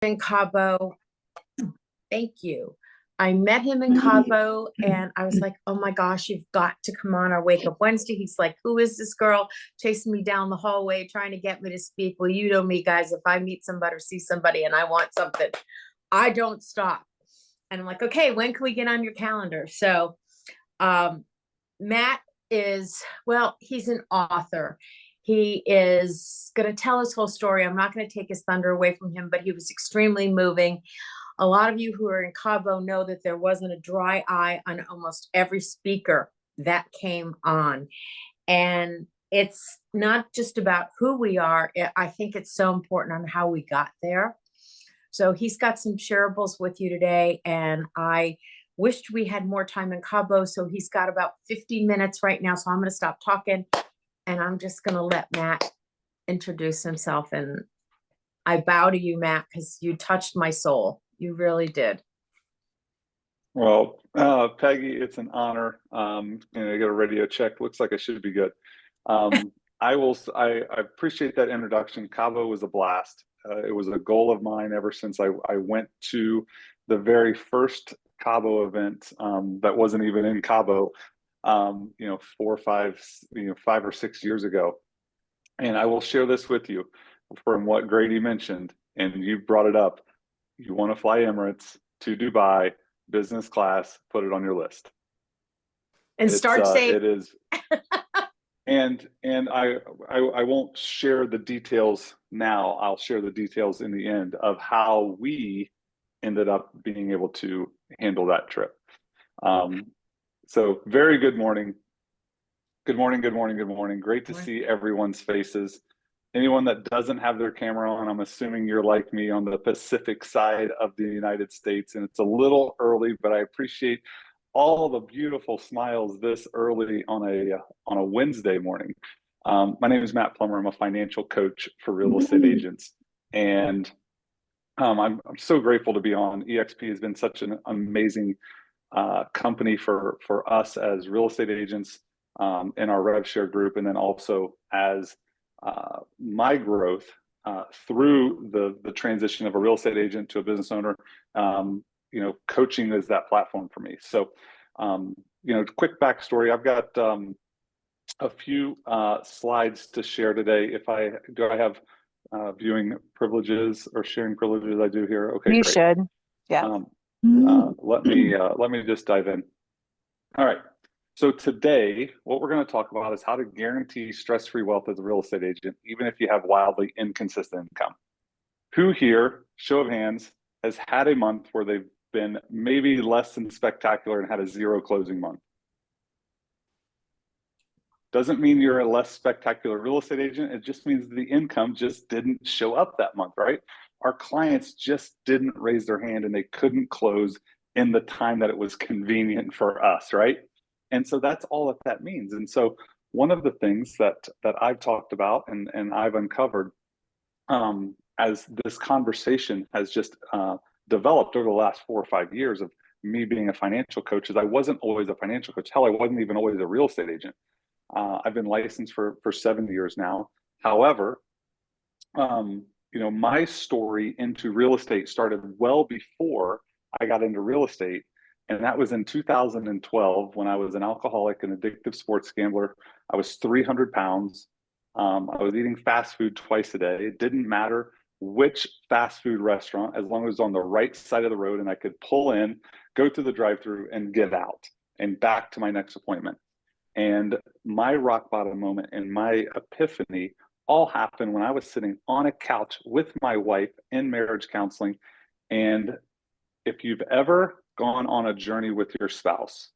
in Cabo. Thank you. I met him in Cabo and I was like, oh my gosh, you've got to come on our Wake Up Wednesday. He's like, who is this girl chasing me down the hallway, trying to get me to speak? Well, you know me, guys. If I meet somebody or see somebody and I want something, I don't stop. And I'm like, okay, when can we get on your calendar? So Matt is, well, he's an author. He is going to tell his whole story. I'm not going to take his thunder away from him, but he was extremely moving. A lot of you who are in Cabo know that there wasn't a dry eye on almost every speaker that came on. And it's not just about who we are. I think it's so important on how we got there. So he's got some shareables with you today, and I wished we had more time in Cabo. So he's got about 50 minutes right now. So I'm going to stop talking, and I'm just going to let Matt introduce himself. And I bow to you, Matt, because you touched my soul. You really did. Well, Peggy, it's an honor. I got a radio check. Looks like I should be good. I appreciate that introduction. Cabo was a blast. It was a goal of mine ever since I went to the very first Cabo event that wasn't even in Cabo, 5 or 6 years ago. And I will share this with you from what Grady mentioned, and you brought it up. You want to fly Emirates to Dubai, business class, put it on your list. And start safe. It is. And I won't share the details now. I'll share the details in the end of how we ended up being able to handle that trip. So very good morning. Good morning, good morning, good morning. Great to see everyone's faces. Anyone that doesn't have their camera on, I'm assuming you're like me on the Pacific side of the United States, and it's a little early, but I appreciate all the beautiful smiles this early on a Wednesday morning. My name is Matt Plummer. I'm a financial coach for real estate agents, and I'm so grateful to be on. EXP has been such an amazing company for us as real estate agents in our RevShare group, and then also as my growth through the transition of a real estate agent to a business owner. Coaching is that platform for me. So, quick backstory. I've got a few slides to share today. I have viewing privileges or sharing privileges? I do here. Okay, you great. should. Yeah. Let me just dive in. All right. So today, what we're going to talk about is how to guarantee stress-free wealth as a real estate agent, even if you have wildly inconsistent income. Who here, show of hands, has had a month where they've been maybe less than spectacular and had a zero closing month? Doesn't mean you're a less spectacular real estate agent. It just means the income just didn't show up that month, right? Our clients just didn't raise their hand and they couldn't close in the time that it was convenient for us, right? And so that's all that means. And so one of the things that I've talked about and I've uncovered as this conversation has just developed over the last 4 or 5 years of me being a financial coach is I wasn't always a financial coach. Hell, I wasn't even always a real estate agent. I've been licensed for 7 years now. However, my story into real estate started well before I got into real estate. And that was in 2012 when I was an alcoholic and addictive sports gambler. I was 300 pounds. I was eating fast food twice a day. It didn't matter which fast food restaurant, as long as it was on the right side of the road and I could pull in, go through the drive-through and get out and back to my next appointment. And my rock bottom moment and my epiphany all happened when I was sitting on a couch with my wife in marriage counseling. And if you've ever gone on a journey with your spouse,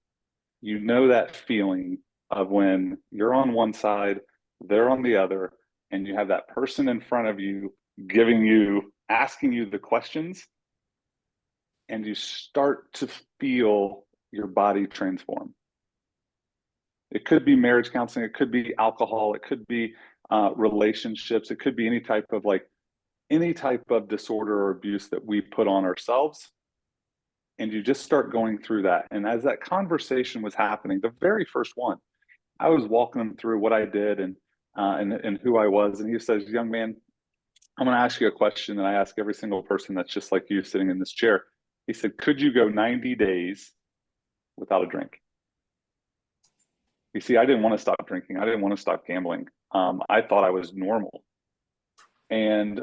you know that feeling of when you're on one side, they're on the other, and you have that person in front of you asking you the questions, and you start to feel your body transform. It could be marriage counseling, it could be alcohol, it could be relationships, it could be any type of disorder or abuse that we put on ourselves. And you just start going through that. And as that conversation was happening, the very first one, I was walking him through what I did and who I was. And he says, young man, I'm going to ask you a question that I ask every single person that's just like you sitting in this chair. He said, could you go 90 days without a drink? You see, I didn't want to stop drinking. I didn't want to stop gambling. I thought I was normal. And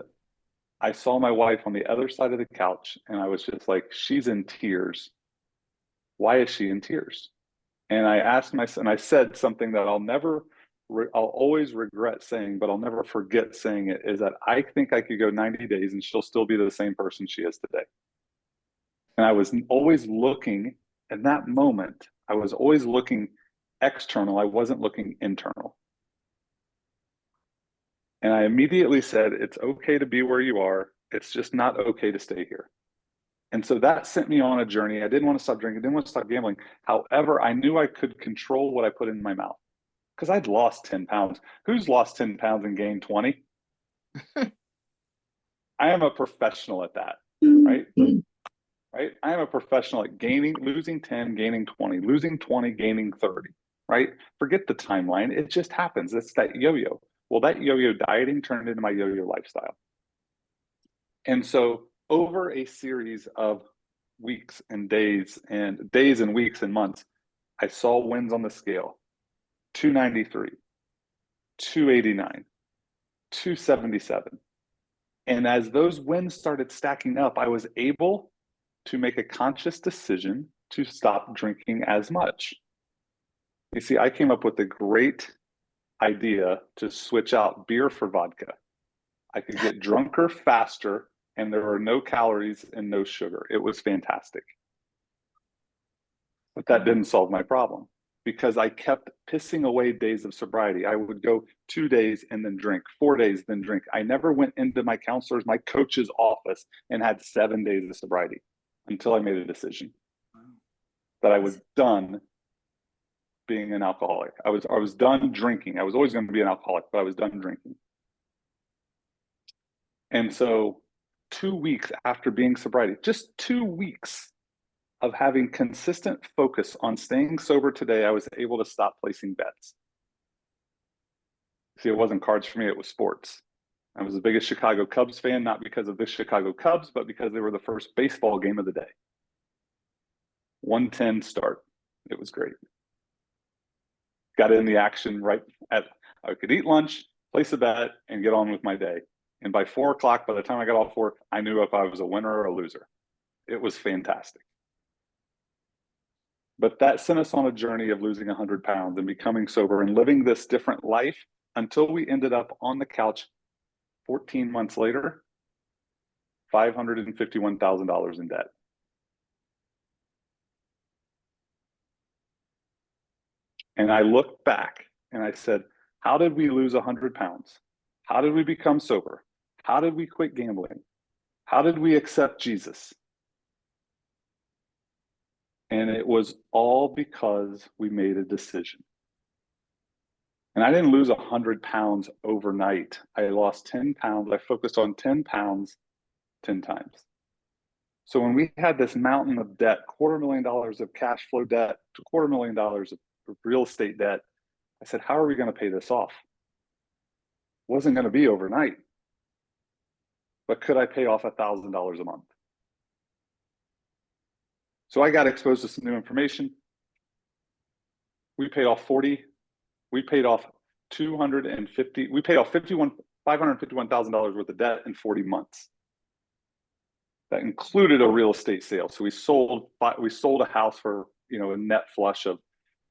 I saw my wife on the other side of the couch, and I was just like, she's in tears. Why is she in tears? And I asked myself, and I said something that I'll always regret saying, but I'll never forget saying it, is that I think I could go 90 days and she'll still be the same person she is today. And I was always looking, in that moment, I was always looking external. I wasn't looking internal. And I immediately said, it's okay to be where you are. It's just not okay to stay here. And so that sent me on a journey. I didn't want to stop drinking, didn't want to stop gambling. However, I knew I could control what I put in my mouth because I'd lost 10 pounds. Who's lost 10 pounds and gained 20? I am a professional at that, right? Right? I am a professional at losing 10, gaining 20, losing 20, gaining 30, right? Forget the timeline. It just happens. It's that yo-yo. Well, that yo-yo dieting turned into my yo-yo lifestyle. And so over a series of weeks and days and weeks and months, I saw wins on the scale: 293, 289, 277. And as those wins started stacking up, I was able to make a conscious decision to stop drinking as much. You see, I came up with a great idea to switch out beer for vodka. I could get drunker faster, and there were no calories and no sugar. It was fantastic. But that didn't solve my problem because I kept pissing away days of sobriety. I would go 2 days and then drink, 4 days, then drink. I never went into my counselor's, my coach's office and had 7 days of sobriety until I made a decision that I was done being an alcoholic. I was done drinking. I was always going to be an alcoholic, but I was done drinking. And so 2 weeks after being sobriety, just 2 weeks of having consistent focus on staying sober today, I was able to stop placing bets. See, it wasn't cards for me, it was sports. I was the biggest Chicago Cubs fan, not because of the Chicago Cubs, but because they were the first baseball game of the day. 1:10 start. It was great. Got in the action I could eat lunch, place a bet, and get on with my day. And by 4 o'clock, by the time I got off work, I knew if I was a winner or a loser. It was fantastic. But that sent us on a journey of losing 100 pounds and becoming sober and living this different life until we ended up on the couch 14 months later, $551,000 in debt. And I looked back and I said, how did we lose 100 pounds? How did we become sober? How did we quit gambling? How did we accept Jesus? And it was all because we made a decision. And I didn't lose 100 pounds overnight. I lost 10 pounds. I focused on 10 pounds 10 times. So when we had this mountain of debt, $250,000 of cash flow debt to $250,000 of real estate debt, I said, how are we going to pay this off? It wasn't going to be overnight. But could I pay off $1,000 a month? So I got exposed to some new information. We paid off 40. We paid off 250. We paid off $551,000 worth of debt in 40 months. That included a real estate sale. So we sold a house for a net flush of,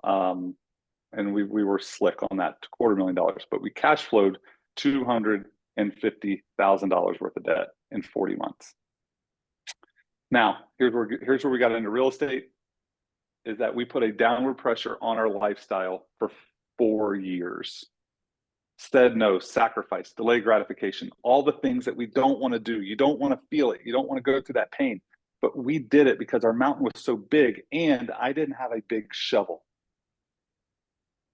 and we were slick on that $250,000. But we cash flowed $250,000 worth of debt in 40 months. Now, here's where we got into real estate, is that we put a downward pressure on our lifestyle for 4 years. Said no, sacrifice, delay gratification, all the things that we don't want to do. You don't want to feel it. You don't want to go through that pain. But we did it because our mountain was so big and I didn't have a big shovel.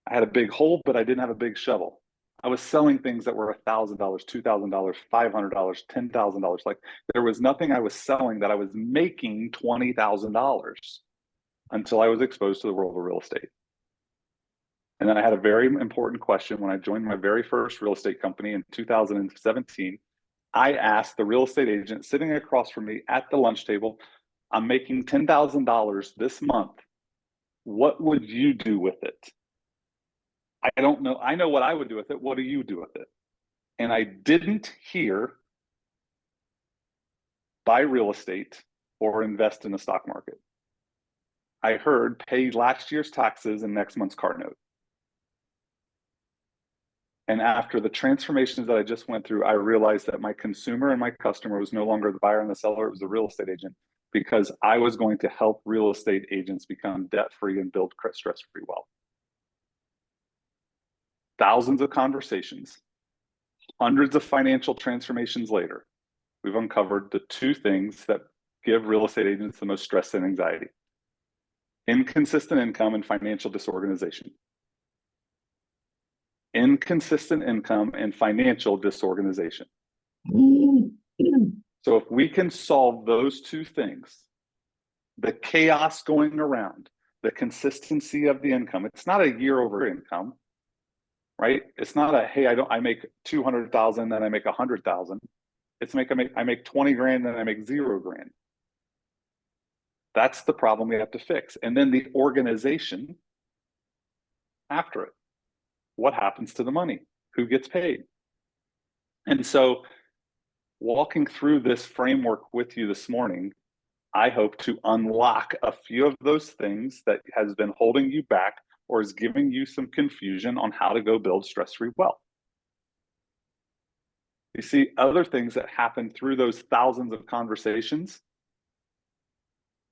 I had a big hole, but I didn't have a big shovel. I was selling things that were $1,000, $2,000, $500, $10,000. Like there was nothing I was selling that I was making $20,000 until I was exposed to the world of real estate. And then I had a very important question when I joined my very first real estate company in 2017. I asked the real estate agent sitting across from me at the lunch table, I'm making $10,000 this month. What would you do with it? I don't know. I know what I would do with it. What do you do with it? And I didn't hear buy real estate or invest in the stock market. I heard pay last year's taxes and next month's car note. And after the transformations that I just went through, I realized that my consumer and my customer was no longer the buyer and the seller, it was the real estate agent, because I was going to help real estate agents become debt-free and build stress-free wealth. Thousands of conversations, hundreds of financial transformations later, we've uncovered the two things that give real estate agents the most stress and anxiety: inconsistent income and financial disorganization. Inconsistent income and financial disorganization. So if we can solve those two things, the chaos going around, the consistency of the income, it's not a year over income, right? It's not a, hey, I make 200,000, then I make 100,000. It's I make 20 grand, then I make 0 grand. That's the problem we have to fix. And then the organization after it. What happens to the money? Who gets paid? And so walking through this framework with you this morning, I hope to unlock a few of those things that has been holding you back or is giving you some confusion on how to go build stress-free wealth. You see, other things that happen through those thousands of conversations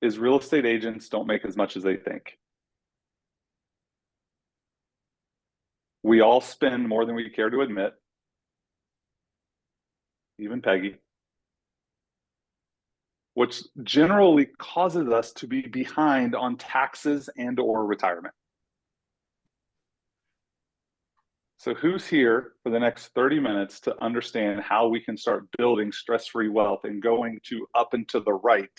is real estate agents don't make as much as they think. We all spend more than we care to admit, even Peggy, which generally causes us to be behind on taxes and or retirement. So who's here for the next 30 minutes to understand how we can start building stress-free wealth and going to up and to the right,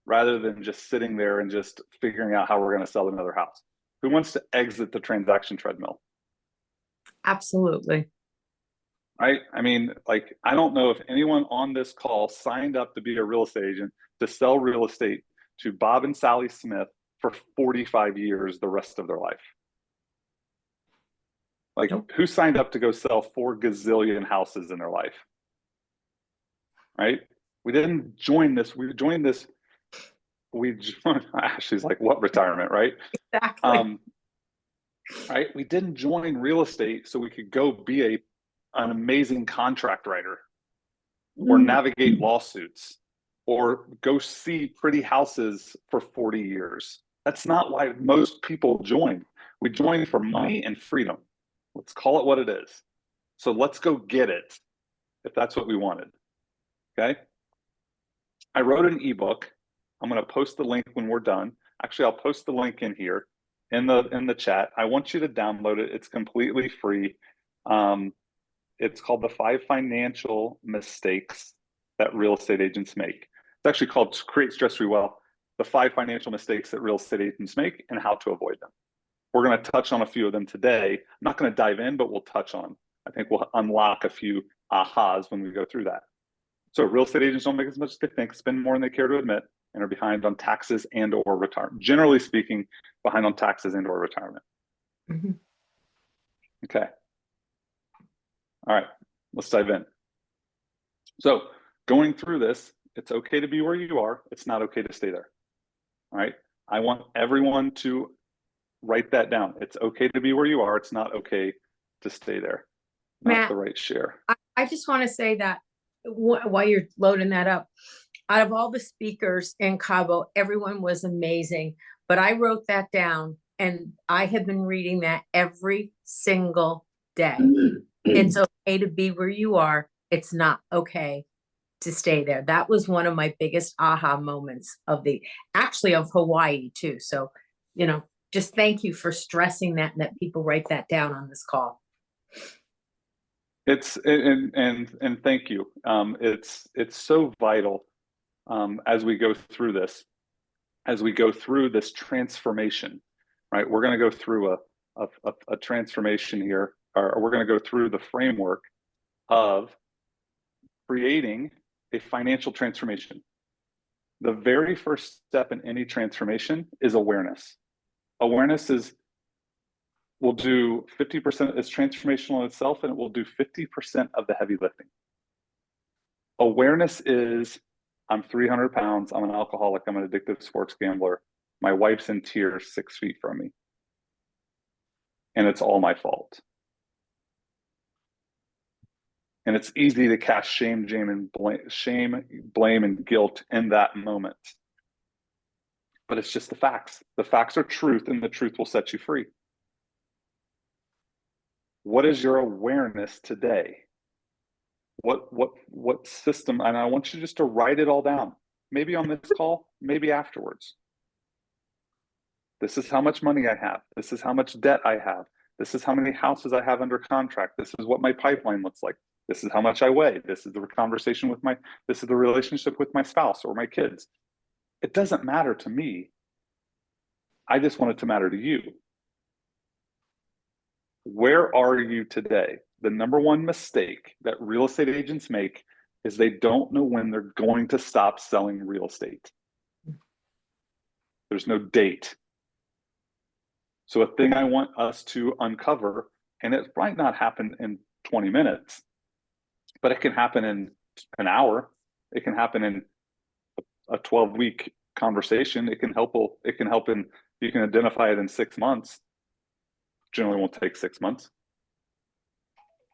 rather than just sitting there and just figuring out how we're going to sell another house? Who wants to exit the transaction treadmill? Absolutely. Right? I mean, like, I don't know if anyone on this call signed up to be a real estate agent to sell real estate to Bob and Sally Smith for 45 years the rest of their life. Like, nope. Who signed up to go sell 4 gazillion houses in their life? Right? We didn't join this. We joined this. Ashley's like, what retirement, right? Exactly. Right? We didn't join real estate so we could go be an amazing contract writer or navigate lawsuits or go see pretty houses for 40 years. That's not why most people join. We join for money and freedom. Let's call it what it is. So let's go get it if that's what we wanted. Okay. I wrote an ebook. I'm going to post the link when we're done. Actually, I'll post the link in here in the chat. I want you to download it. It's completely free. It's called The 5 Financial Mistakes That Real Estate Agents Make. It's actually called Create Stress-Free Wealth: The 5 Financial Mistakes That Real Estate Agents Make and How to Avoid Them. We're going to touch on a few of them today. I'm not going to dive in, but we'll touch on. I think we'll unlock a few ahas when we go through that. So real estate agents don't make as much as they think, spend more than they care to admit, and are behind on taxes and or retirement. Generally speaking, behind on taxes and or retirement. Mm-hmm. Okay. All right, let's dive in. So going through this, it's okay to be where you are. It's not okay to stay there. All right. I want everyone to write that down. It's okay to be where you are. It's not okay to stay there. Not Matt, the right share. I just want to say that while you're loading that up, out of all the speakers in Cabo, everyone was amazing. But I wrote that down and I have been reading that every single day. It's okay to be where you are. It's not okay to stay there. That was one of my biggest aha moments of Hawaii too. So, just thank you for stressing that and that people write that down on this call. And thank you. It's so vital as we go through this transformation, right? We're going to go through a transformation here, or we're going to go through the framework of creating a financial transformation. The very first step in any transformation is awareness. Awareness will do 50%, is transformational in itself, and it will do 50% of the heavy lifting. Awareness is, I'm 300 pounds, I'm an alcoholic, I'm an addictive sports gambler, my wife's in tears 6 feet from me, and it's all my fault. And it's easy to cast shame, blame, and guilt in that moment. But it's just the facts. The facts are truth, and the truth will set you free. What is your awareness today? What system? And I want you just to write it all down. Maybe on this call, maybe afterwards. This is how much money I have. This is how much debt I have. This is how many houses I have under contract. This is what my pipeline looks like. This is how much I weigh. This is the conversation with this is the relationship with my spouse or my kids. It doesn't matter to me. I just want it to matter to you. Where are you today? The number one mistake that real estate agents make is they don't know when they're going to stop selling real estate. There's no date. So a thing I want us to uncover, and it might not happen in 20 minutes, but it can happen in an hour. It can happen in a 12-week conversation. It can help in, you can identify it in 6 months. Generally won't take 6 months.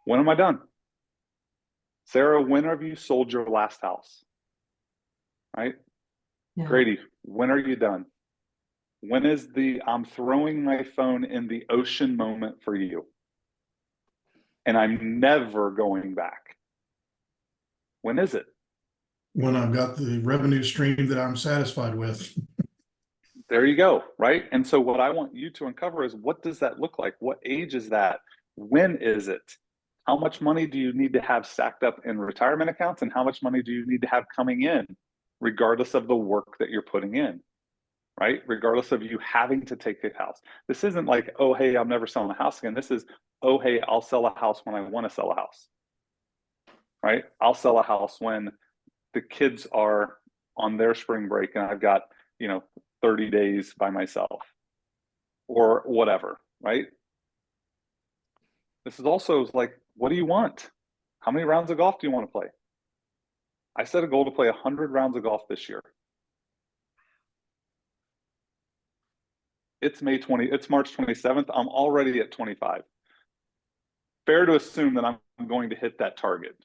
When am I done? Sarah, when have you sold your last house? Right? Yeah. Grady, when are you done? When is the I'm throwing my phone in the ocean moment for you? And I'm never going back. When is it? When I've got the revenue stream that I'm satisfied with. There you go, right? And so what I want you to uncover is, what does that look like? What age is that? When is it? How much money do you need to have stacked up in retirement accounts, and how much money do you need to have coming in, regardless of the work that you're putting in, right? Regardless of you having to take a house. This isn't like, oh, hey, I'm never selling a house again. This is, oh, hey, I'll sell a house when I want to sell a house, right? I'll sell a house when the kids are on their spring break and I've got, 30 days by myself or whatever, right? This is also like, what do you want? How many rounds of golf do you want to play? I set a goal to play 100 rounds of golf this year. It's March 27th. I'm already at 25. Fair to assume that I'm going to hit that target,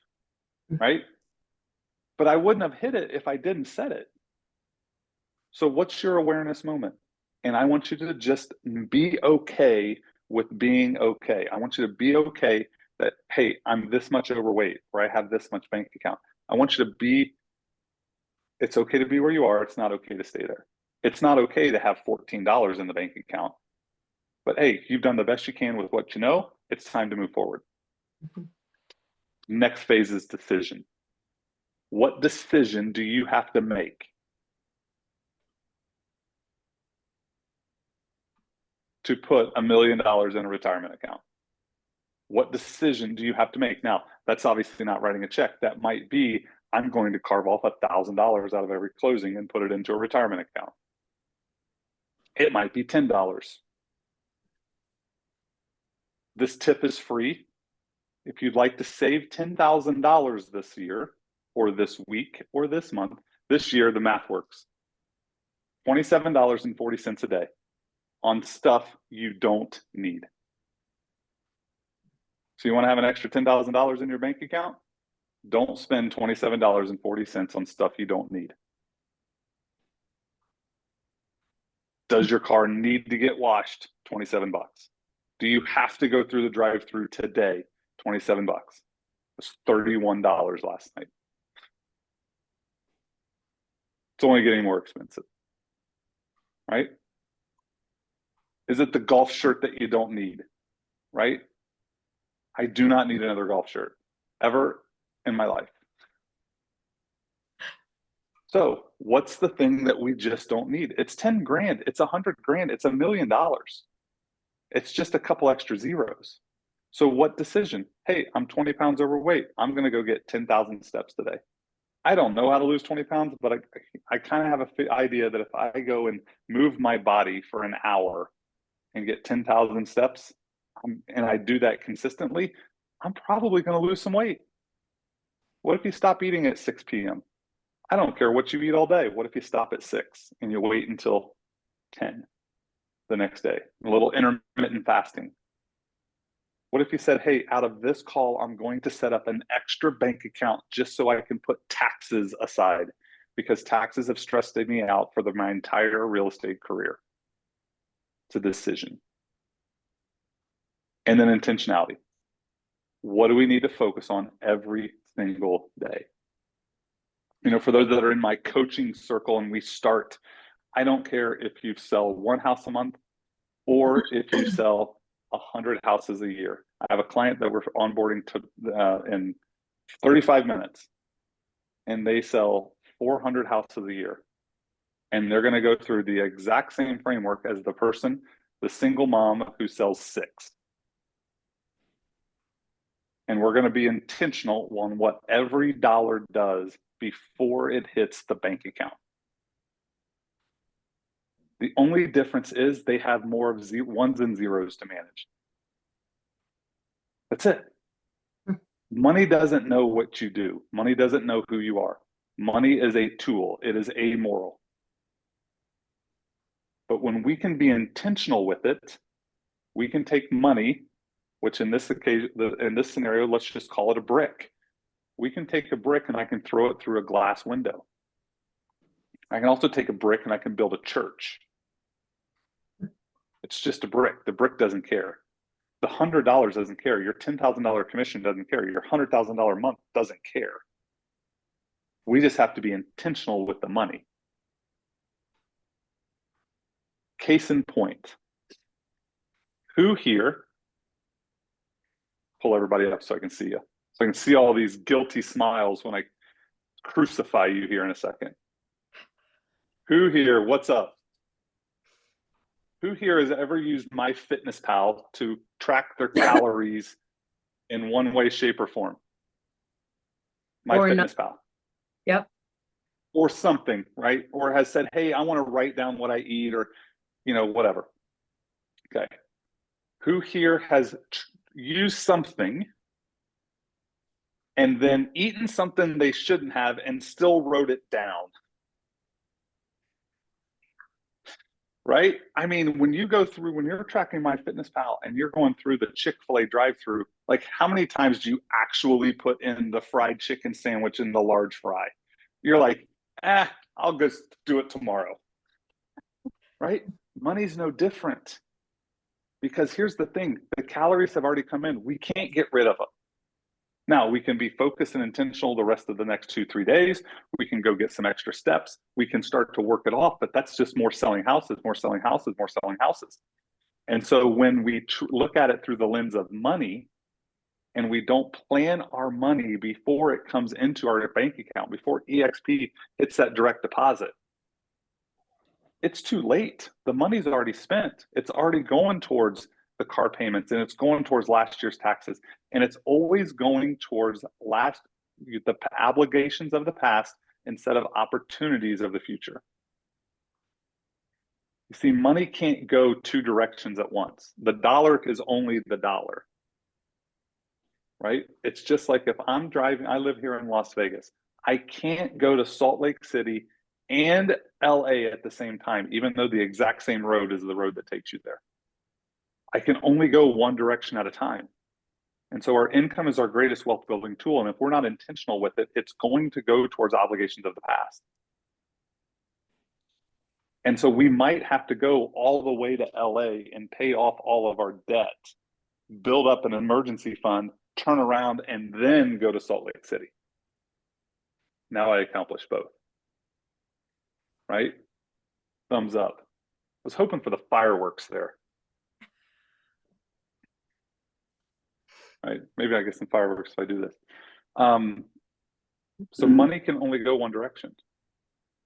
right? But I wouldn't have hit it if I didn't set it. So what's your awareness moment? And I want you to just be okay with being okay. I want you to be okay that, hey, I'm this much overweight, or I have this much bank account. I want you to be, it's okay to be where you are. It's not okay to stay there. It's not okay to have $14 in the bank account. But hey, you've done the best you can with what you know. It's time to move forward. Mm-hmm. Next phase is decision. What decision do you have to make to put $1 million in a retirement account? What decision do you have to make? Now, that's obviously not writing a check. That might be, I'm going to carve off $1,000 out of every closing and put it into a retirement account. It might be $10. This tip is free. If you'd like to save $10,000 this year, or this week, or this month, this year, the math works. $27.40 a day on stuff you don't need. So you want to have an extra $10,000 in your bank account? Don't spend $27.40 on stuff you don't need. Does your car need to get washed? 27 bucks. Do you have to go through the drive-through today? 27 bucks. It was $31 last night. It's only getting more expensive, right? Is it the golf shirt that you don't need, right? I do not need another golf shirt ever in my life. So what's the thing that we just don't need? It's 10 grand. It's 100 grand. It's $1 million. It's just a couple extra zeros. So what decision? Hey, I'm 20 pounds overweight. I'm going to go get 10,000 steps today. I don't know how to lose 20 pounds, but I kind of have an idea that if I go and move my body for an hour and get 10,000 steps, and I do that consistently, I'm probably going to lose some weight. What if you stop eating at 6 p.m.? I don't care what you eat all day. What if you stop at 6 and you wait until 10 the next day? A little intermittent fasting. What if you said, hey, out of this call, I'm going to set up an extra bank account just so I can put taxes aside, because taxes have stressed me out for my entire real estate career. It's a decision. And then intentionality. What do we need to focus on every single day? You know, for those that are in my coaching circle and we start, I don't care if you sell one house a month or if you sell 100 houses a year. I have a client that we're onboarding in 35 minutes, and they sell 400 houses a year. And they're going to go through the exact same framework as the single mom who sells 6. And we're going to be intentional on what every dollar does before it hits the bank account. The only difference is they have more of ones and zeros to manage. That's it. Money doesn't know what you do. Money doesn't know who you are. Money is a tool. It is amoral. But when we can be intentional with it, we can take money, which in this occasion, in this scenario, let's just call it a brick. We can take a brick and I can throw it through a glass window. I can also take a brick and I can build a church. It's just a brick. The brick doesn't care. The $100 doesn't care. Your $10,000 commission doesn't care. Your $100,000 a month doesn't care. We just have to be intentional with the money. Case in point. Who here, pull everybody up so I can see you. So I can see all these guilty smiles when I crucify you here in a second. Who here, what's up? Who here has ever used MyFitnessPal to track their calories in one way, shape, or form? MyFitnessPal. Yep. Or something, right? Or has said, hey, I want to write down what I eat, or, you know, whatever. Okay. Who here has used something and then eaten something they shouldn't have and still wrote it down? Right? I mean, when you're tracking MyFitnessPal and you're going through the Chick-fil-A drive-through, like how many times do you actually put in the fried chicken sandwich in the large fry? You're like, I'll just do it tomorrow. Right? Money's no different. Because here's the thing, the calories have already come in. We can't get rid of them. Now, we can be focused and intentional the rest of the next 2-3 days. We can go get some extra steps. We can start to work it off, but that's just more selling houses, more selling houses, more selling houses. And so when we look at it through the lens of money, and we don't plan our money before it comes into our bank account, before EXP hits that direct deposit, it's too late. The money's already spent. It's already going towards the car payments, and it's going towards last year's taxes, and it's always going towards the obligations of the past instead of opportunities of the future. You see, money can't go 2 directions at once. The dollar is only the dollar, right? It's just like if I'm driving, I live here in Las Vegas. I can't go to Salt Lake City and LA at the same time, even though the exact same road is the road that takes you there. I can only go one direction at a time. And so our income is our greatest wealth building tool. And if we're not intentional with it, it's going to go towards obligations of the past. And so we might have to go all the way to LA and pay off all of our debt, build up an emergency fund, turn around, and then go to Salt Lake City. Now I accomplished both. Right? Thumbs up. I was hoping for the fireworks there. Right? Maybe I get some fireworks if I do this. So money can only go one direction.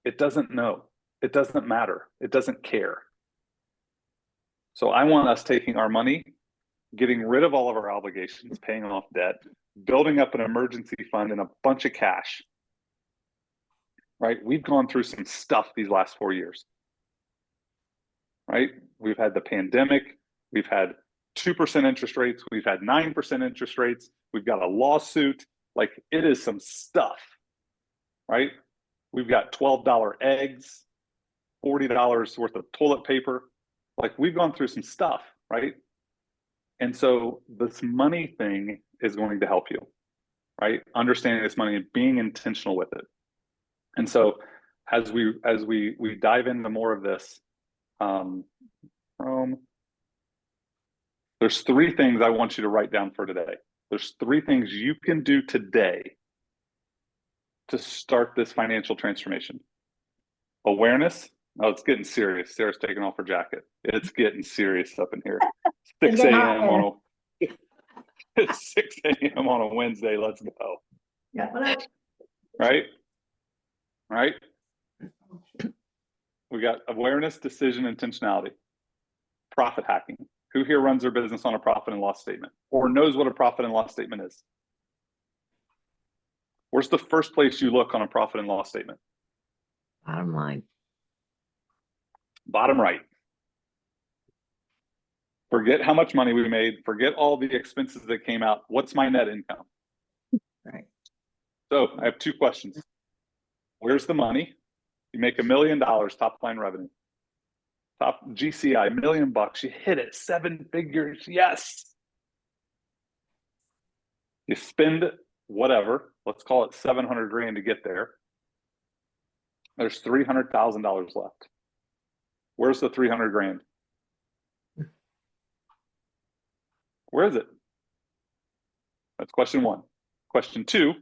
It doesn't know. It doesn't matter. It doesn't care. So I want us taking our money, getting rid of all of our obligations, paying off debt, building up an emergency fund and a bunch of cash, right? We've gone through some stuff these last 4 years, right? We've had the pandemic, we've had 2% interest rates, we've had 9% interest rates, we've got a lawsuit. Like, it is some stuff, right? We've got $12 eggs, $40 worth of toilet paper. Like, we've gone through some stuff, right? And so this money thing is going to help you, right? Understanding this money and being intentional with it. And so as we dive into more of this, there's 3 things I want you to write down for today. There's 3 things you can do today to start this financial transformation. Awareness. Oh, it's getting serious. Sarah's taking off her jacket. It's getting serious up in here. 6 a.m. on a 6 a.m. on a Wednesday. Let's go. Yeah. Right? Right? We got awareness, decision, intentionality. Profit hacking. Who here runs their business on a profit and loss statement or knows what a profit and loss statement is? Where's the first place you look on a profit and loss statement? Bottom line. Bottom right. Forget how much money we made. Forget all the expenses that came out. What's my net income? Right. So I have 2 questions. Where's the money? You make $1 million top line revenue. Top GCI, $1 million. You hit it, 7 figures. Yes. You spend whatever, let's call it 700 grand to get there. There's $300,000 left. Where's the 300 grand? Where is it? That's question 1. Question 2,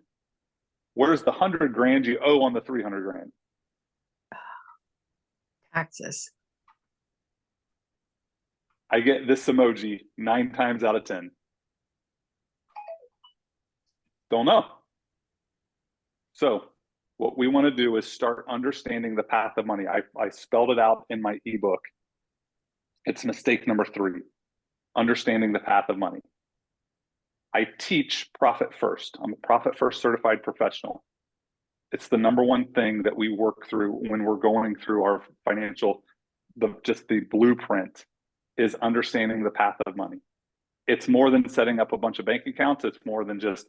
where's the 100 grand you owe on the 300 grand? Taxes. I get this emoji 9 times out of 10. Don't know. So what we want to do is start understanding the path of money. I spelled it out in my ebook. It's mistake number 3, understanding the path of money. I teach profit first. I'm a profit first certified professional. It's the number 1 thing that we work through when we're going through our financial, just the blueprint is understanding the path of money. It's more than setting up a bunch of bank accounts. It's more than just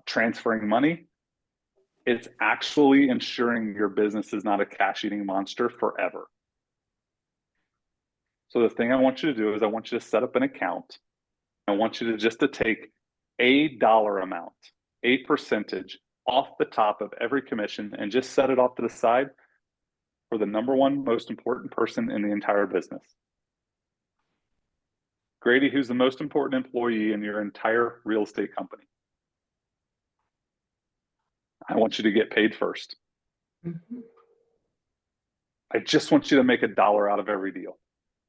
transferring money. It's actually ensuring your business is not a cash eating monster forever. So the thing I want you to do is I want you to set up an account. I want you to just to take a dollar amount, a percentage off the top of every commission and just set it off to the side for the number 1 most important person in the entire business. Grady, who's the most important employee in your entire real estate company? I want you to get paid first. I just want you to make $1 out of every deal.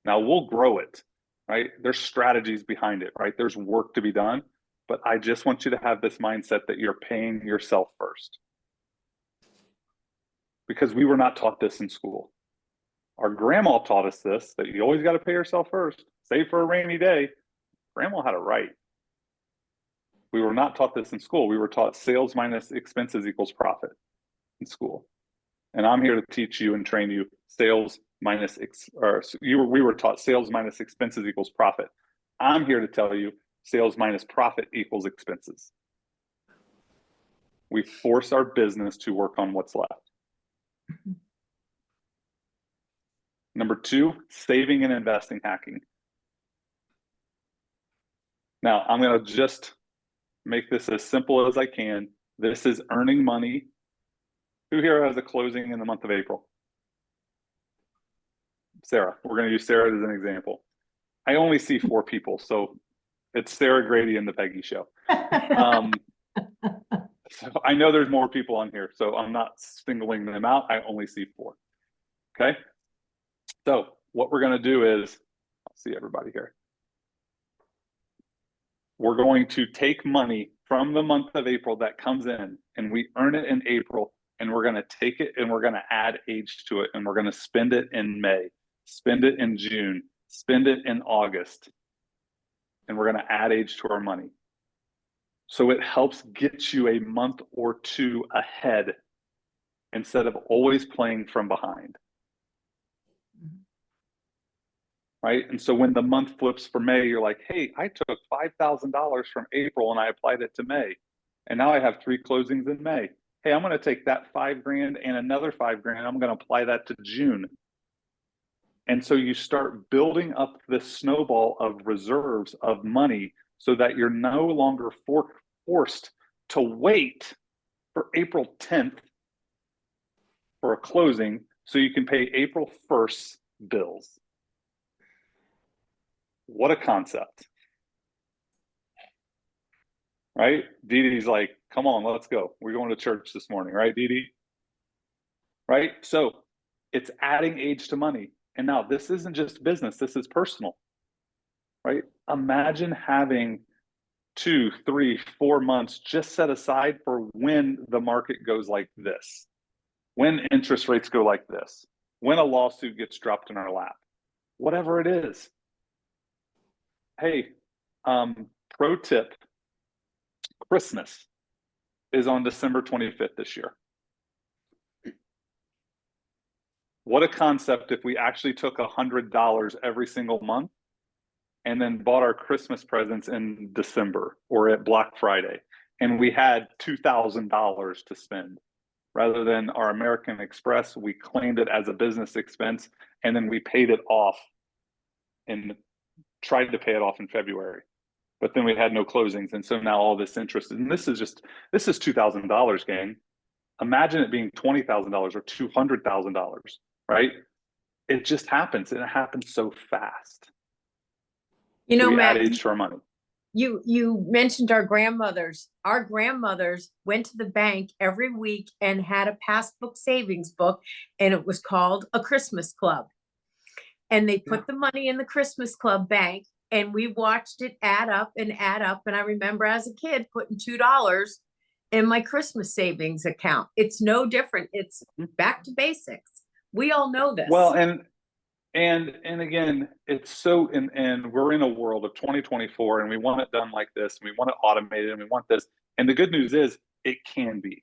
Now we'll grow it, right? There's strategies behind it, right? There's work to be done, but I just want you to have this mindset that you're paying yourself first. Because we were not taught this in school. Our grandma taught us this, that you always got to pay yourself first. Save for a rainy day. Grandma had it right. We were not taught this in school. We were taught sales minus expenses equals profit in school. And I'm here to teach you and train you sales minus, we were taught sales minus expenses equals profit. I'm here to tell you sales minus profit equals expenses. We force our business to work on what's left. Number 2, saving and investing hacking. Now, I'm going to just make this as simple as I can. This is earning money. Who here has a closing in the month of April? Sarah. We're going to use Sarah as an example. I only see 4 people, so it's Sarah, Grady, and the Peggy Show. So I know there's more people on here, so I'm not singling them out. I only see 4. Okay. So what we're going to do is, I'll see everybody here. We're going to take money from the month of April that comes in, and we earn it in April, and we're going to take it and we're going to add age to it, and we're going to spend it in May, spend it in June, spend it in August. and we're going to add age to our money. So it helps get you a month or two ahead instead of always playing from behind. Right? And so when the month flips for May, you're like, hey, I took $5,000 from April and I applied it to May. And now I have 3 closings in May. Hey, I'm going to take that $5,000 and another $5,000. I'm going to apply that to June. And so you start building up this snowball of reserves of money so that you're no longer forced to wait for April 10th for a closing so you can pay April 1st bills. What a concept. Right? Dee Dee's like, come on, let's go. We're going to church this morning, right, Dee Dee? Right? So it's adding age to money. And now this isn't just business, this is personal. Right? Imagine having 2, 3, 4 months just set aside for when the market goes like this, when interest rates go like this, when a lawsuit gets dropped in our lap, whatever it is. Hey, pro tip, Christmas is on December 25th this year. What a concept if we actually took $100 every single month and then bought our Christmas presents in December or at Black Friday, and we had $2,000 to spend. Rather than our American Express, we claimed it as a business expense, and then we paid it off and tried to pay it off in February. But then we had no closings, and so now all this interest, and this is $2,000, gang. Imagine it being $20,000 or $200,000, right? It just happens, and it happens so fast. You know, so we Matt, add age to our money. you mentioned our grandmothers. Our grandmothers went to the bank every week and had a passbook savings book, and it was called a Christmas club. And they put the money in the Christmas club bank, and we watched it add up and add up. And I remember as a kid putting $2 in my Christmas savings account. It's no different. It's back to basics. We all know this. Well, and again, it's so, and we're in a world of 2024, and we want it done like this, and we want it automated, and we want this. And the good news is it can be,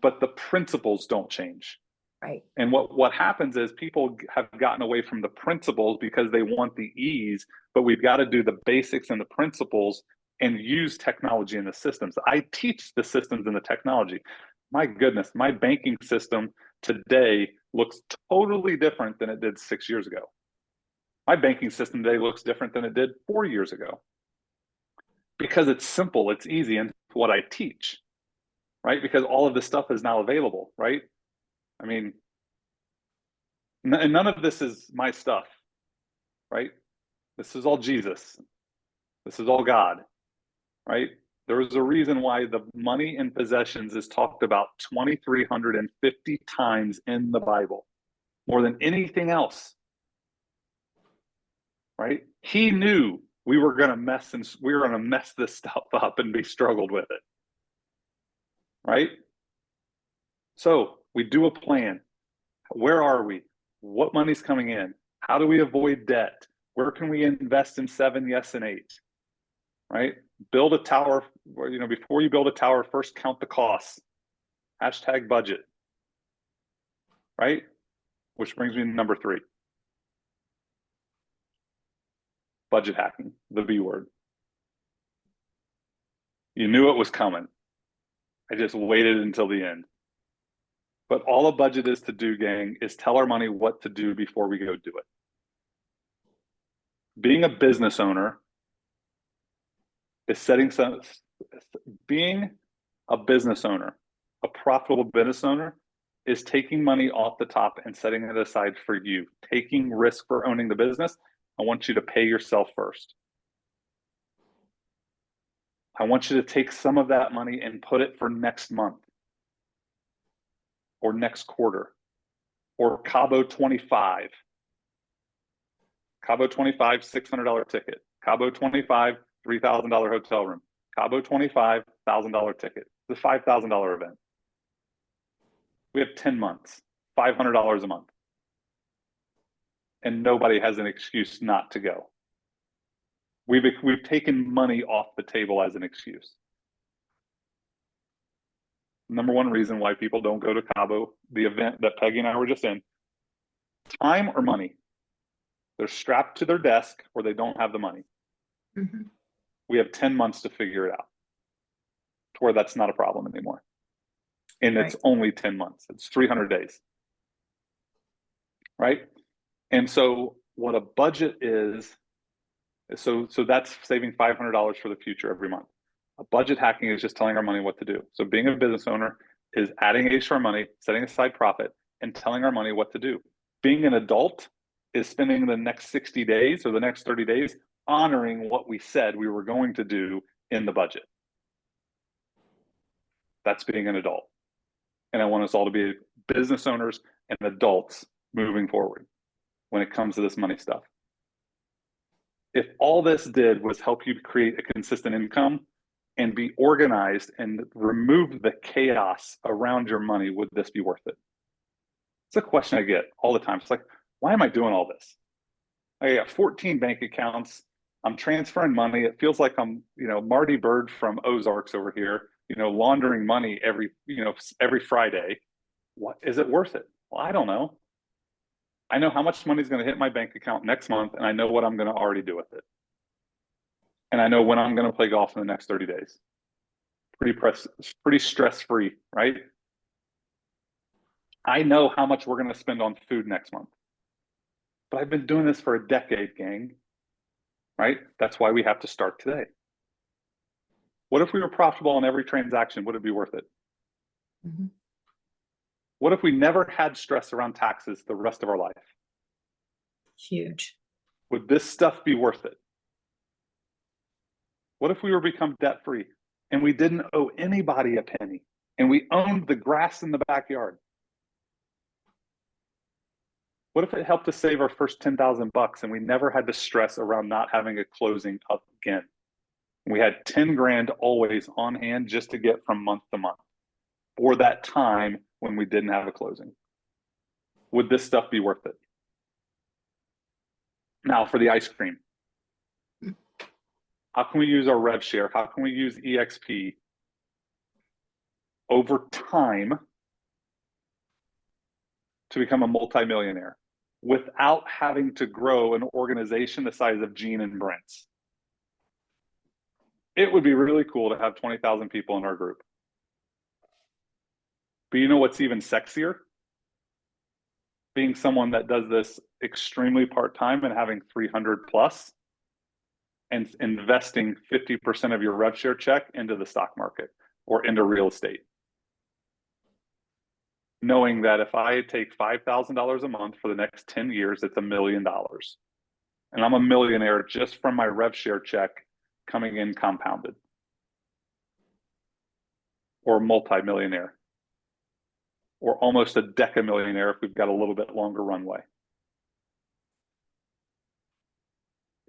but the principles don't change. Right. And what happens is people have gotten away from the principles because they want the ease, but we've got to do the basics and the principles and use technology in the systems. I teach the systems and the technology. My goodness, my banking system today looks totally different than it did 6 years ago. My banking system today looks different than it did 4 years ago. Because it's simple, it's easy, and what I teach, right? Because all of this stuff is now available, right? I mean, and none of this is my stuff, right? This is all Jesus. This is all God, right? There is a reason why the money and possessions is talked about 2,350 times in the Bible, more than anything else, right? He knew we were going to mess this stuff up and be struggled with it, right? So we do a plan. Where are we? What money's coming in? How do we avoid debt? Where can we invest in 7, yes, and 8? Right? Build a tower. Before you build a tower, first count the costs. # budget. Right? Which brings me to number 3. Budget hacking, the B word. You knew it was coming. I just waited until the end. But all a budget is to do, gang, is tell our money what to do before we go do it. Being a business owner is being a business owner, a profitable business owner, is taking money off the top and setting it aside for you. Taking risk for owning the business. I want you to pay yourself first. I want you to take some of that money and put it for next month or next quarter or Cabo 25. Cabo 25, $600 ticket. Cabo 25, $3,000 hotel room. Cabo 25, $1,000 ticket. It's a $5,000 event. We have 10 months, $500 a month. And nobody has an excuse not to go. We've taken money off the table as an excuse. Number one reason why people don't go to Cabo, the event that Peggy and I were just in, time or money. They're strapped to their desk or they don't have the money. Mm-hmm. We have 10 months to figure it out to where that's not a problem anymore. And it's only 10 months. It's 300 days. Right? And so what a budget is, so that's saving $500 for the future every month. A budget hacking is just telling our money what to do. So being a business owner is adding extra money, setting aside profit, and telling our money what to do. Being an adult is spending the next 60 days or the next 30 days honoring what we said we were going to do in the budget. That's being an adult. And I want us all to be business owners and adults moving forward when it comes to this money stuff. If all this did was help you create a consistent income and be organized and remove the chaos around your money, would this be worth it? It's a question I get all the time. It's like, why am I doing all this? I got 14 bank accounts. I'm transferring money. It feels like I'm, Marty Bird from Ozarks over here, laundering money every Friday. What is it worth it? Well, I don't know. I know how much money is going to hit my bank account next month, and I know what I'm going to already do with it. And I know when I'm going to play golf in the next 30 days. Pretty stress-free, right? I know how much we're going to spend on food next month. But I've been doing this for a decade, gang, right? That's why we have to start today. What if we were profitable on every transaction? Would it be worth it? Mm-hmm. What if we never had stress around taxes the rest of our life? Huge. Would this stuff be worth it? What if we were become debt-free and we didn't owe anybody a penny and we owned the grass in the backyard? What if it helped us save our first 10,000 bucks and we never had to stress around not having a closing up again? We had 10 grand always on hand just to get from month to month for that time when we didn't have a closing. Would this stuff be worth it? Now for the ice cream. How can we use our rev share? How can we use EXP over time to become a multimillionaire without having to grow an organization the size of Gene and Brent's? It would be really cool to have 20,000 people in our group. But you know what's even sexier? Being someone that does this extremely part-time and having 300 plus and investing 50% of your rev share check into the stock market or into real estate. Knowing that if I take $5,000 a month for the next 10 years, it's $1 million. And I'm a millionaire just from my rev share check coming in compounded. Or multi-millionaire. Or almost a decamillionaire if we've got a little bit longer runway.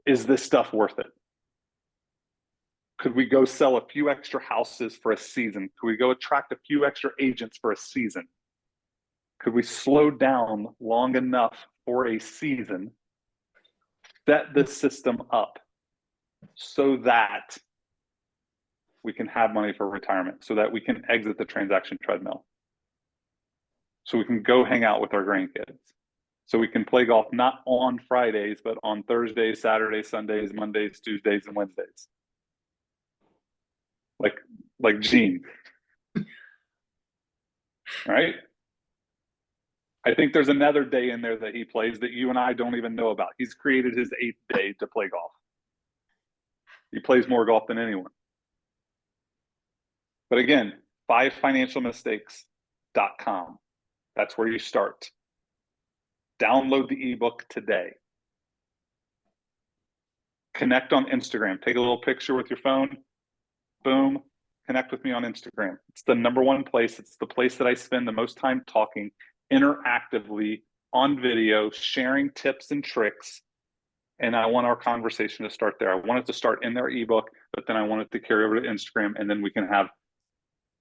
Is this stuff worth it? Could we go sell a few extra houses for a season? Could we go attract a few extra agents for a season? Could we slow down long enough for a season, set the system up so that we can have money for retirement, so that we can exit the transaction treadmill, so we can go hang out with our grandkids, so we can play golf not on Fridays, but on Thursdays, Saturdays, Sundays, Mondays, Tuesdays, and Wednesdays. Like Gene. Right? I think there's another day in there that he plays that you and I don't even know about. He's created his 8th day to play golf. He plays more golf than anyone. But again, 5financialmistakes.com. That's where you start. Download the ebook today. Connect on Instagram. Take a little picture with your phone. Boom. Connect with me on Instagram. It's the #1 place. It's the place that I spend the most time talking interactively on video, sharing tips and tricks. And I want our conversation to start there. I want it to start in their ebook, but then I want it to carry over to Instagram, and then we can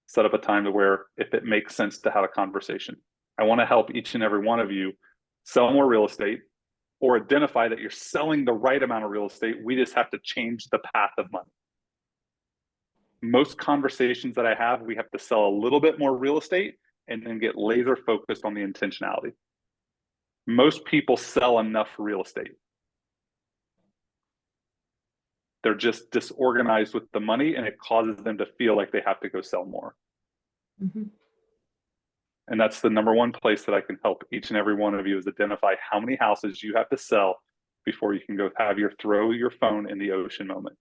set up a time to where if it makes sense to have a conversation. I want to help each and every one of you sell more real estate, or identify that you're selling the right amount of real estate. We just have to change the path of money. Most conversations that I have, we have to sell a little bit more real estate and then get laser focused on the intentionality. Most people sell enough real estate. They're just disorganized with the money, and it causes them to feel like they have to go sell more. Mm-hmm. And that's the number one place that I can help each and every one of you, is identify how many houses you have to sell before you can go have your throw your phone in the ocean moment.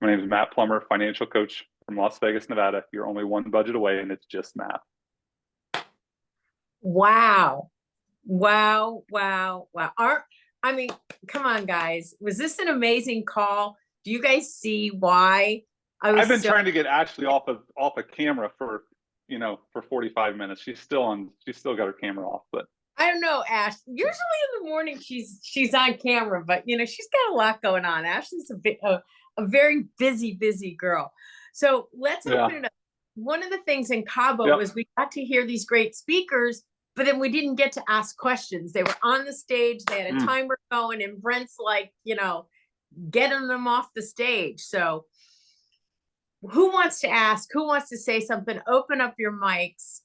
My name is Matt Plummer, financial coach from Las Vegas, Nevada. You're only one budget away, and it's just math. Wow. Wow. Wow. Wow. I mean, come on, guys. Was this an amazing call? Do you guys see why I've been trying to get Ashley off of camera for 45 minutes. She's still got her camera off, but I don't know, Ash. Usually in the morning she's on camera, but she's got a lot going on. Ashley's a very busy girl. So let's open it up. One of the things in Cabo was we got to hear these great speakers, but then we didn't get to ask questions. They were on the stage, they had a timer going, and Brent's like, getting them off the stage. So who wants to ask? Who wants to say something? Open up your mics.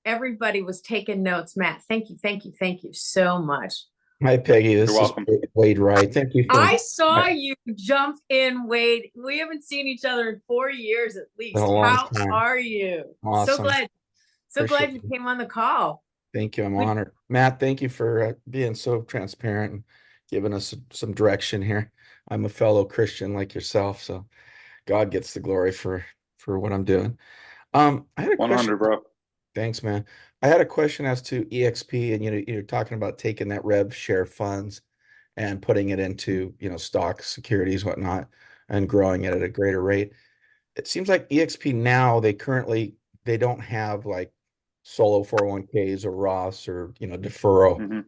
Everybody was taking notes. Matt, thank you so much. Hi, Peggy. This is Wade Wright. Thank you. I saw you jump in, Wade. We haven't seen each other in 4 years at least. How are you? Awesome. So glad you came on the call. Thank you. I'm honored. Matt, thank you for being so transparent and giving us some direction here. I'm a fellow Christian like yourself, so God gets the glory for what I'm doing. I had a 100, question, bro. Thanks, man. I had a question as to EXP, and you're talking about taking that rev share funds and putting it into stock, securities, whatnot, and growing it at a greater rate. It seems like EXP now they don't have like solo 401ks or Roths or deferral.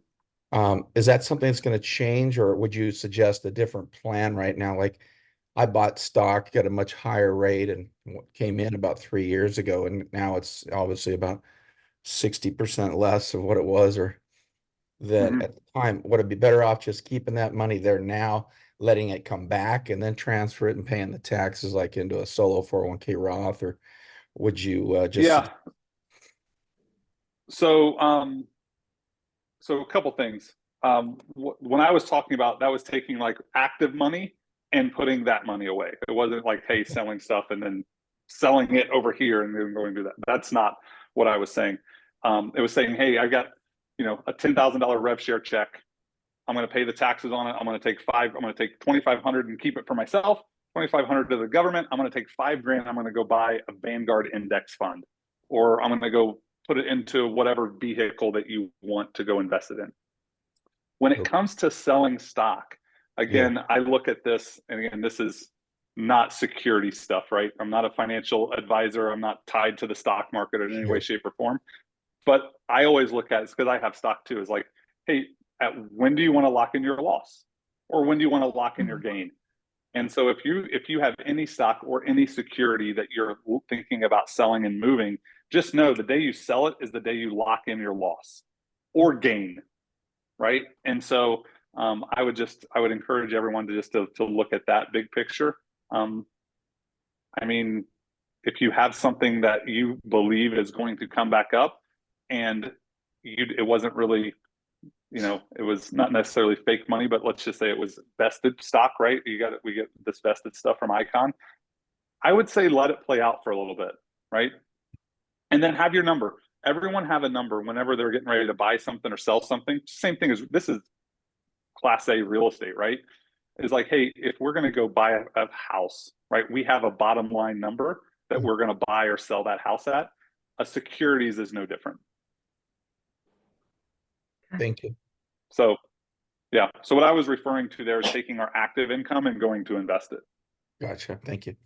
Is that something that's going to change, or would you suggest a different plan right now? Like, I bought stock at a much higher rate and came in about 3 years ago, and now it's obviously about 60% less of what it was, or that at the time. Would it be better off just keeping that money there now, letting it come back, and then transfer it and paying the taxes like into a solo 401k Roth, or would you just So a couple things. When I was talking about that, was taking like active money and putting that money away. It wasn't like, hey, selling stuff and then selling it over here and then going to do that. That's not what I was saying. It was saying, hey, I got a $10,000 rev share check. I'm going to pay the taxes on it. I'm going to take $2,500 and keep it for myself. $2,500 to the government. I'm going to take $5,000. I'm going to go buy a Vanguard index fund, or I'm going to go put it into whatever vehicle that you want to go invest it in. When it comes to selling stock, again, I look at this, and again, this is not security stuff, right? I'm not a financial advisor. I'm not tied to the stock market in any way, shape, or form. But I always look at it, because I have stock too, is like, hey, when do you want to lock in your loss? Or when do you want to lock in your gain? And so if you have any stock or any security that you're thinking about selling and moving, just know the day you sell it is the day you lock in your loss or gain, right? And so I would encourage everyone to look at that big picture. I mean, if you have something that you believe is going to come back up, and it wasn't really, it was not necessarily fake money, but let's just say it was vested stock, right? We get this vested stuff from Icon. I would say let it play out for a little bit, right? And then have your number. Everyone have a number whenever they're getting ready to buy something or sell something. Same thing as this is Class A real estate, right? It's like, hey, if we're going to go buy a house, right? We have a bottom line number that we're going to buy or sell that house at. A securities is no different. Thank you. So, yeah. So what I was referring to there is taking our active income and going to invest it. Gotcha. Thank you.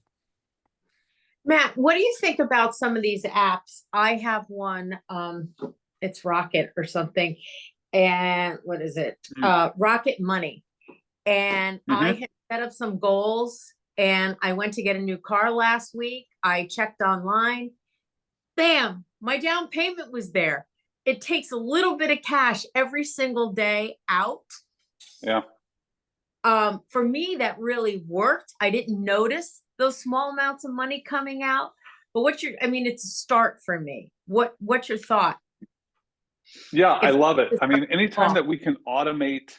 Matt, what do you think about some of these apps? I have one, it's Rocket or something. And what is it? Rocket Money. And I had set up some goals, and I went to get a new car last week. I checked online. Bam, my down payment was there. it takes a little bit of cash every single day out. Yeah. For me, that really worked. I didn't notice those small amounts of money coming out. But I mean, it's a start for me. What's your thought? Yeah, I If love it. it's I mean, small. anytime that we can automate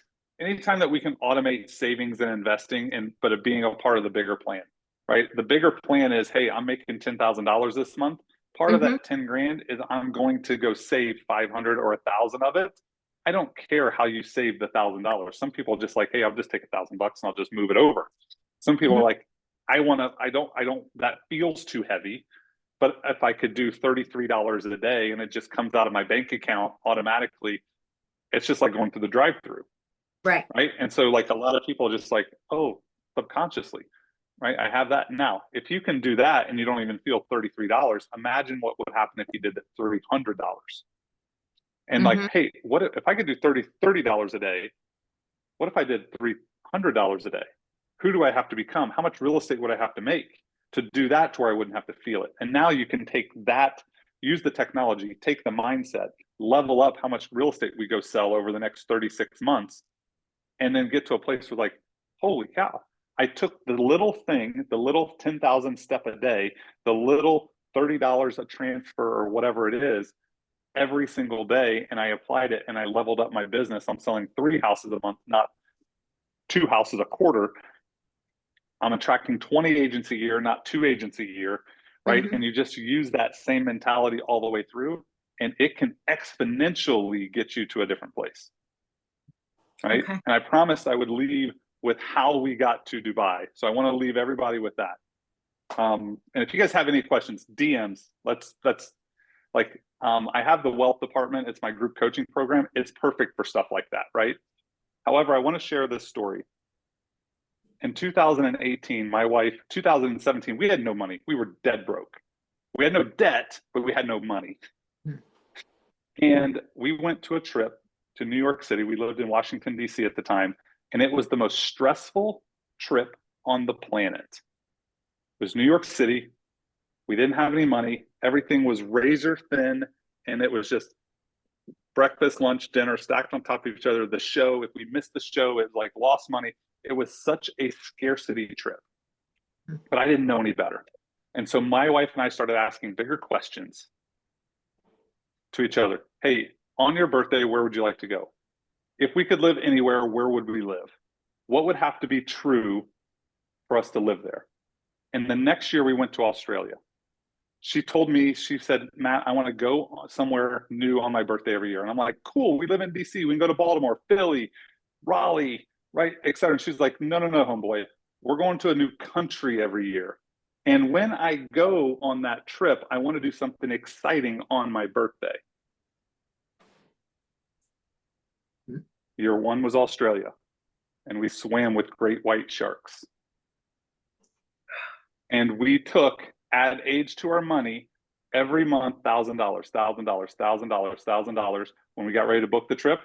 savings and investing, and but it being a part of the bigger plan, right? The bigger plan is, hey, I'm making $10,000 this month. Part of Mhm. that 10 grand is I'm going to go save 500 or 1,000 of it. I don't care how you save the $1,000. Some people are just like, hey, I'll just take $1,000 and I'll just move it over. Some people Mhm. are like, I don't, that feels too heavy. But if I could do $33 a day and it just comes out of my bank account automatically, it's just like going through the drive-through, Right. right? And so like a lot of people are just like, oh, subconsciously, right? I have that now. If you can do that and you don't even feel $33, imagine what would happen if you did that $300. And like, Mhm. hey, what if I could do $30 a day? What if I did $300 a day? Who do I have to become? How much real estate would I have to make to do that to where I wouldn't have to feel it? And now you can take that, use the technology, take the mindset, level up how much real estate we go sell over the next 36 months, and then get to a place where like, holy cow, I took the little thing, the little 10,000 step a day, the little $30 a transfer or whatever it is, every single day, and I applied it and I leveled up my business. I'm selling 3 houses a month, not 2 houses a quarter. I'm attracting 20 agents a year, not 2 agents a year, right? Mhm. And you just use that same mentality all the way through, and it can exponentially get you to a different place, right? Okay. And I promised I would leave with how we got to Dubai. So I want to leave everybody with that. And if you guys have any questions, DMs, let's like, I have the wealth department. It's my group coaching program. It's perfect for stuff like that, right? However, I want to share this story. In 2018, my wife, 2017, we had no money. We were dead broke. We had no debt, but we had no money. And we went to a trip to New York City. We lived in Washington, D.C. at the time, and it was the most stressful trip on the planet. It was New York City. We didn't have any money. Everything was razor thin, and it was just breakfast, lunch, dinner stacked on top of each other. The show, if we missed the show, it like lost money. It was such a scarcity trip, but I didn't know any better. And so my wife and I started asking bigger questions to each other. Hey, on your birthday, where would you like to go? If we could live anywhere, where would we live? What would have to be true for us to live there? And the next year we went to Australia. She told me, she said, Matt, I want to go somewhere new on my birthday every year. And I'm like, cool, we live in DC. We can go to Baltimore, Philly, Raleigh, right, et cetera. And she's like, no, homeboy. We're going to a new country every year. And when I go on that trip, I want to do something exciting on my birthday. Year 1 was Australia, and we swam with great white sharks. And we took, add age to our money, every month, $1,000, $1,000, $1,000, $1,000. When we got ready to book the trip,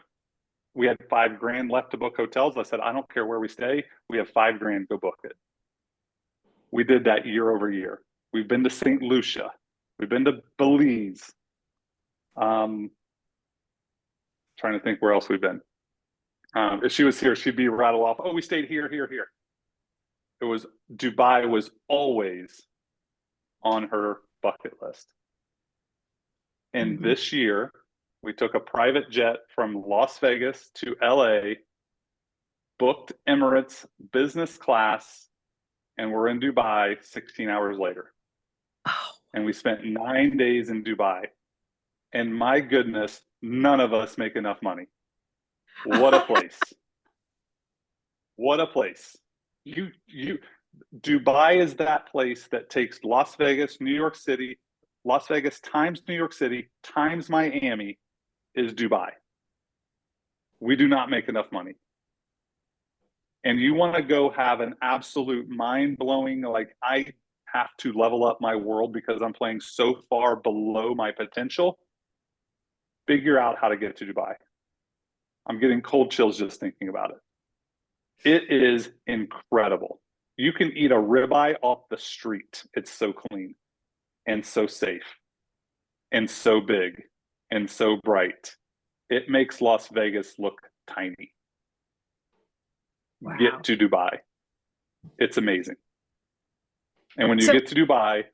we had $5,000 left to book hotels. I said, I don't care where we stay. We have $5,000, go book it. We did that year over year. We've been to St. Lucia. We've been to Belize. Trying to think where else we've been. If she was here, she'd be rattled off. Oh, we stayed here, here, here. It was, Dubai was always on her bucket list. And this year, we took a private jet from Las Vegas to LA, booked Emirates business class, and we're in Dubai 16 hours later. Oh. And we spent 9 days in Dubai. And my goodness, none of us make enough money. What a place. What a place. Dubai is that place that takes Las Vegas, New York City, Las Vegas times New York City times Miami is Dubai. We do not make enough money. And you want to go have an absolute mind-blowing, like, I have to level up my world because I'm playing so far below my potential, figure out how to get to Dubai. I'm getting cold chills just thinking about it. It is incredible. You can eat a ribeye off the street. It's so clean and so safe and so big and so bright. It makes Las Vegas look tiny. Wow. Get to Dubai. It's amazing. And when you So- get to Dubai,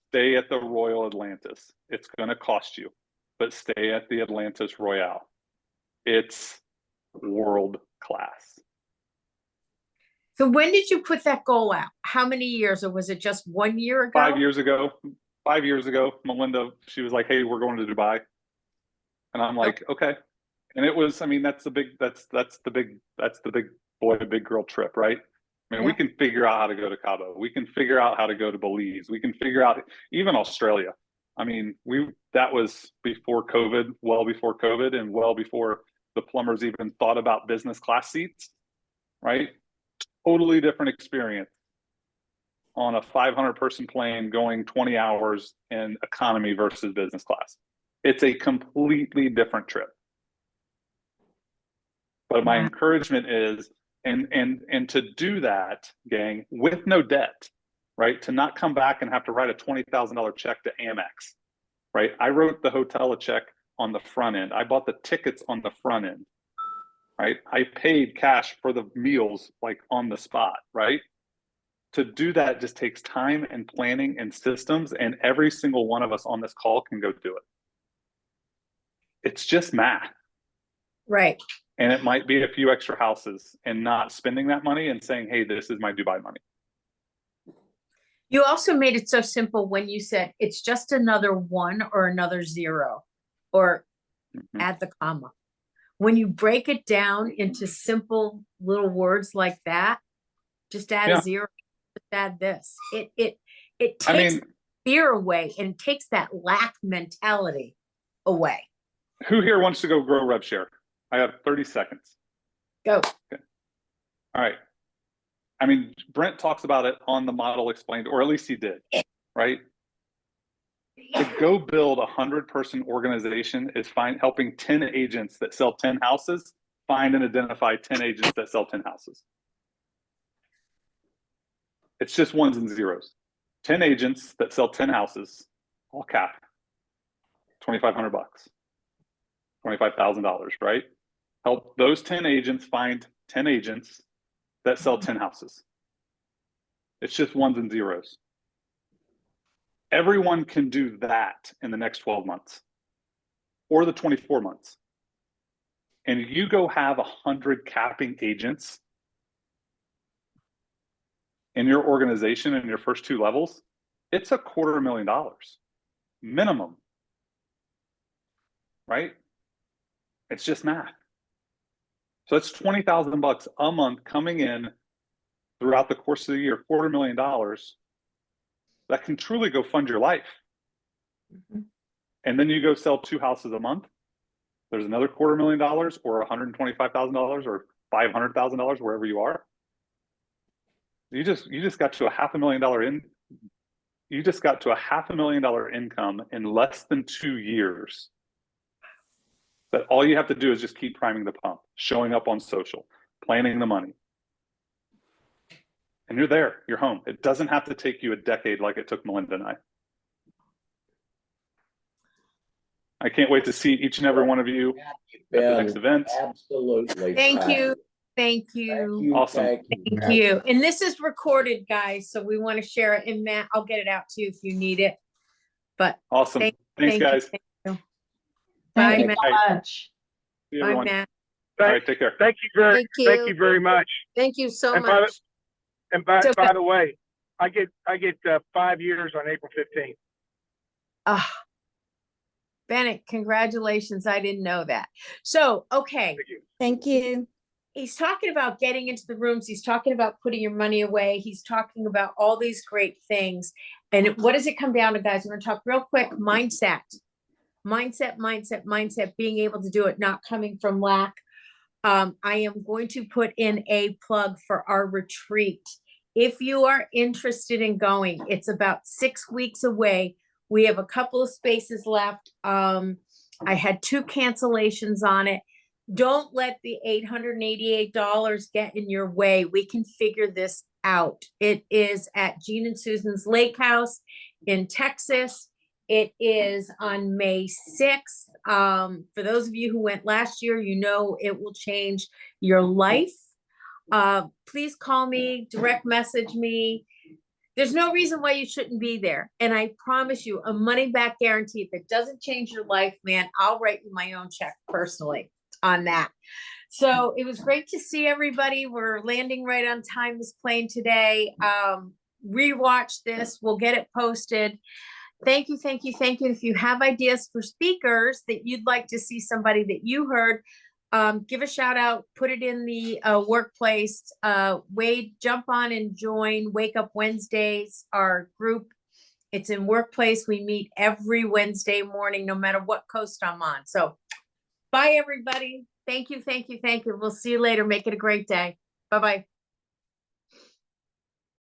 stay at the Royal Atlantis. It's going to cost you, but stay at the Atlantis Royale. It's world class. So when did you put that goal out? How many years, or was it just 1 year ago? 5 years ago. 5 years ago, Melinda, she was like, "Hey, we're going to Dubai," and I'm like, "Okay." And it was, I mean, that's the big boy, big girl trip, right? I mean, we can figure out how to go to Cabo. We can figure out how to go to Belize. We can figure out even Australia. I mean, that was before COVID, well before COVID, and well before the plumbers even thought about business class seats, right? Totally different experience on a 500-person plane going 20 hours in economy versus business class. It's a completely different trip. But my encouragement is, and to do that, gang, with no debt, right? To not come back and have to write a $20,000 check to Amex, right? I wrote the hotel a check on the front end. I bought the tickets on the front end, right? I paid cash for the meals like on the spot, right? To do that just takes time and planning and systems, and every single one of us on this call can go do it. It's just math. Right. And it might be a few extra houses and not spending that money and saying, "Hey, this is my Dubai money." You also made it so simple when you said it's just another 1 or another 0, or add the comma. When you break it down into simple little words like that, just add a 0, just add this. It takes fear away and takes that lack mentality away. Who here wants to go grow rev share? I have 30 seconds. Go. Okay. All right. I mean, Brent talks about it on the model explained, or at least he did, right? To go build a 100-person organization is helping 10 agents that sell 10 houses find and identify 10 agents that sell 10 houses. It's just ones and zeros. 10 agents that sell 10 houses, all cap, $2,500, $25,000, right? Help those 10 agents find 10 agents that sell 10 houses. It's just ones and zeros. Everyone can do that in the next 12 months or the 24 months. And you go have 100 capping agents in your organization in your first 2 levels, it's $250,000 minimum, right? It's just math. So that's $20,000 a month coming in throughout the course of the year, $250,000 that can truly go fund your life. And then you go sell 2 houses a month. There's another $250,000 or $125,000 or $500,000, wherever you are. You just got to a $500,000 you just got to a $500,000 income in less than 2 years. That all you have to do is just keep priming the pump, showing up on social, planning the money. And you're there, you're home. It doesn't have to take you a decade like it took Melinda and I. I can't wait to see each and every one of you at the next event. Absolutely. Thank you. Thank you. Awesome. Thank you. And this is recorded, guys, so we want to share it. And Matt, I'll get it out to you if you need it. But Awesome. Thanks, guys. Thank you. Thank Bye, you Matt. so much. See you, Bye, everyone. Matt. All right, take care. Thank you very much. Thank you so And by much. So- by the way, I get 5 years on April 15th. Ah, Bennett, congratulations. I didn't know that. So, okay. Thank you. Thank you. He's talking about getting into the rooms. He's talking about putting your money away. He's talking about all these great things. And what does it come down to, guys? We're going to talk real quick. Mindset, being able to do it, not coming from lack. I am going to put in a plug for our retreat. If you are interested in going, it's about 6 weeks away. We have a couple of spaces left. I had 2 cancellations on it. Don't let the $888 get in your way. We can figure this out. It is at Gene and Susan's Lake House in Texas. It is on May 6th. For those of you who went last year, you know it will change your life. Please call me, direct message me. There's no reason why you shouldn't be there. And I promise you a money back guarantee. If it doesn't change your life, man, I'll write you my own check personally on that. So it was great to see everybody. We're landing right on time this plane today. Rewatch this. We'll get it posted. Thank you, thank you, thank you. If you have ideas for speakers that you'd like to see somebody that you heard, give a shout out, put it in the workplace. Wade, jump on and join Wake Up Wednesdays, our group. It's in workplace. We meet every Wednesday morning, no matter what coast I'm on. So bye, everybody. Thank you, thank you, thank you. We'll see you later. Make it a great day. Bye-bye.